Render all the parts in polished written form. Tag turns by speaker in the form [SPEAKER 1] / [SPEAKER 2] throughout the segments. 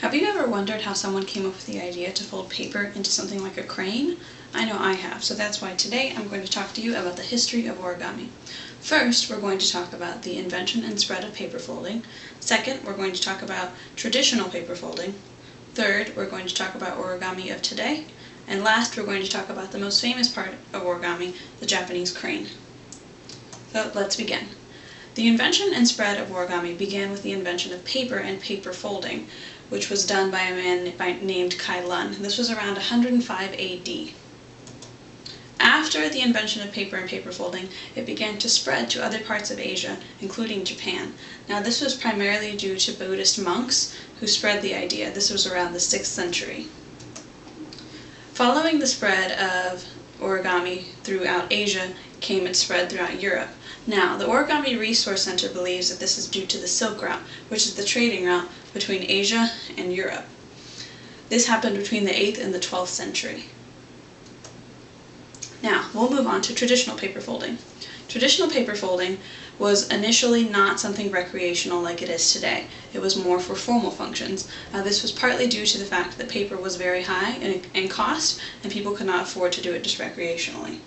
[SPEAKER 1] Have you ever wondered how someone came up with the idea to fold paper into something like a crane? I know I have, so that's why today I'm going to talk to you about the history of origami. First, we're going to talk about the invention and spread of paper folding. Second, we're going to talk about traditional paper folding. Third, we're going to talk about origami of today. And last, we're going to talk about the most famous part of origami, the Japanese crane. So let's begin. The invention and spread of origami began with the invention of paper and paper folding, which was done by a man named Kai Lun. This was around 105 AD. After the invention of paper and paper folding, it began to spread to other parts of Asia, including Japan. Now, this was primarily due to Buddhist monks who spread the idea. This was around the 6th century. Following the spread of origami throughout Asia came its spread throughout Europe. Now, the Origami Resource Center believes that this is due to the Silk Route, which is the trading route between Asia and Europe. This happened between the 8th and the 12th century. Now, we'll move on to traditional paper folding. Traditional paper folding was initially not something recreational like it is today. It was more for formal functions. This was partly due to the fact that paper was very high in cost, and people could not afford to do it just recreationally.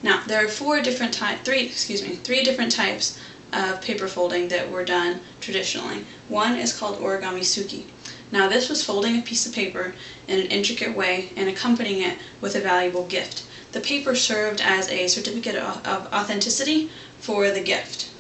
[SPEAKER 1] Now, there are three different types of paper folding that were done traditionally. One is called origami suki. Now, this was folding a piece of paper in an intricate way and accompanying it with a valuable gift. The paper served as a certificate of authenticity for the gift.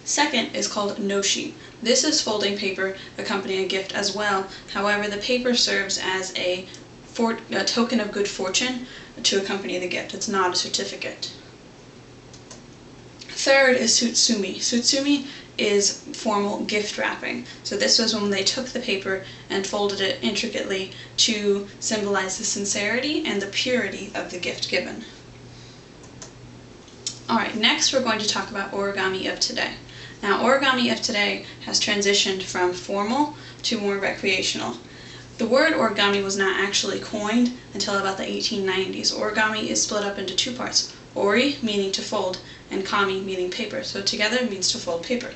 [SPEAKER 1] Second is called noshi. This is folding paper accompanying a gift as well. However, the paper serves as a token of good fortune to accompany the gift. It's not a certificate. Third is tsutsumi. Tsutsumi is formal gift wrapping. So this was when they took the paper and folded it intricately to symbolize the sincerity and the purity of the gift given. Alright, next we're going to talk about origami of today. Now, origami of today has transitioned from formal to more recreational. The word origami was not actually coined until about the 1890s. Origami is split up into two parts. Ori, meaning to fold, and kami, meaning paper. So together it means to fold paper.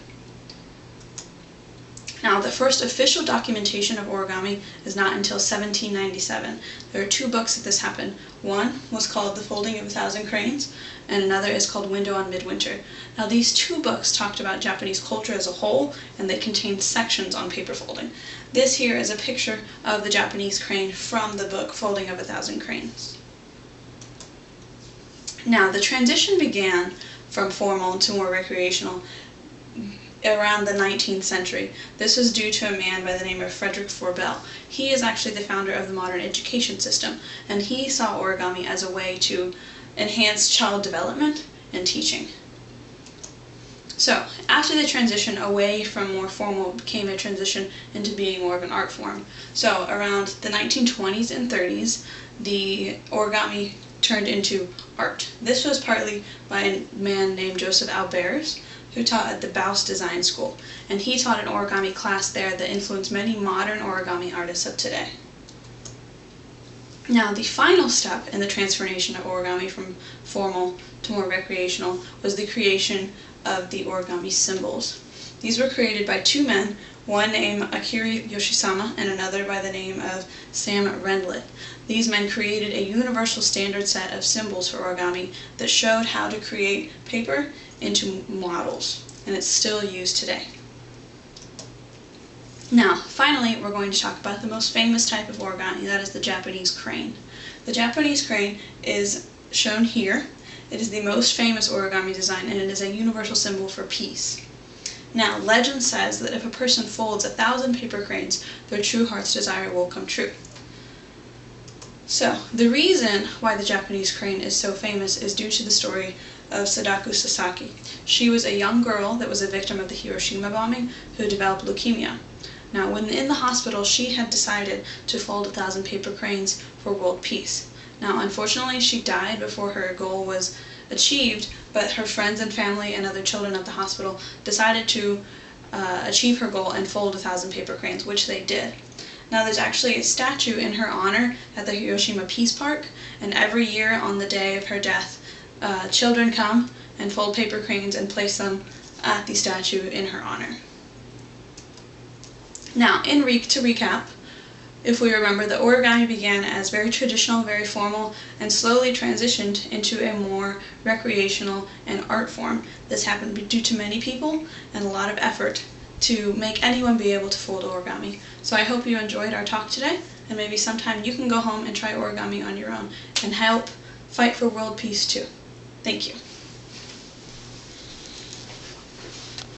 [SPEAKER 1] Now, the first official documentation of origami is not until 1797. There are two books that this happened. One was called The Folding of 1,000 Cranes, and another is called Window on Midwinter. Now, these two books talked about Japanese culture as a whole, and they contained sections on paper folding. This here is a picture of the Japanese crane from the book Folding of 1,000 Cranes. Now, the transition began from formal to more recreational around the 19th century. This was due to a man by the name of Frederick Forbel. He is actually the founder of the modern education system, and he saw origami as a way to enhance child development and teaching. So, after the transition away from more formal became a transition into being more of an art form. So, around the 1920s and 30s, the origami turned into art. This was partly by a man named Joseph Albers, who taught at the Baus Design School, and he taught an origami class there that influenced many modern origami artists of today. Now, the final step in the transformation of origami from formal to more recreational was the creation of the origami symbols. These were created by two men, one named Akira Yoshisama and another by the name of Sam Rendlet. These men created a universal standard set of symbols for origami that showed how to create paper into models, and it's still used today. Now, finally, we're going to talk about the most famous type of origami, that is the Japanese crane. The Japanese crane is shown here. It is the most famous origami design, and it is a universal symbol for peace. Now, legend says that if a person folds 1,000 paper cranes, their true heart's desire will come true. So, the reason why the Japanese crane is so famous is due to the story of Sadako Sasaki. She was a young girl that was a victim of the Hiroshima bombing who developed leukemia. Now, when in the hospital, she had decided to fold 1,000 paper cranes for world peace. Now, unfortunately, she died before her goal was achieved, but her friends and family and other children at the hospital decided to achieve her goal and fold 1,000 paper cranes, which they did. Now, there's actually a statue in her honor at the Hiroshima Peace Park, and every year on the day of her death, children come and fold paper cranes and place them at the statue in her honor. Now, to recap, if we remember, the origami began as very traditional, very formal, and slowly transitioned into a more recreational and art form. This happened due to many people and a lot of effort to make anyone be able to fold origami. So I hope you enjoyed our talk today, and maybe sometime you can go home and try origami on your own and help fight for world peace too. Thank you.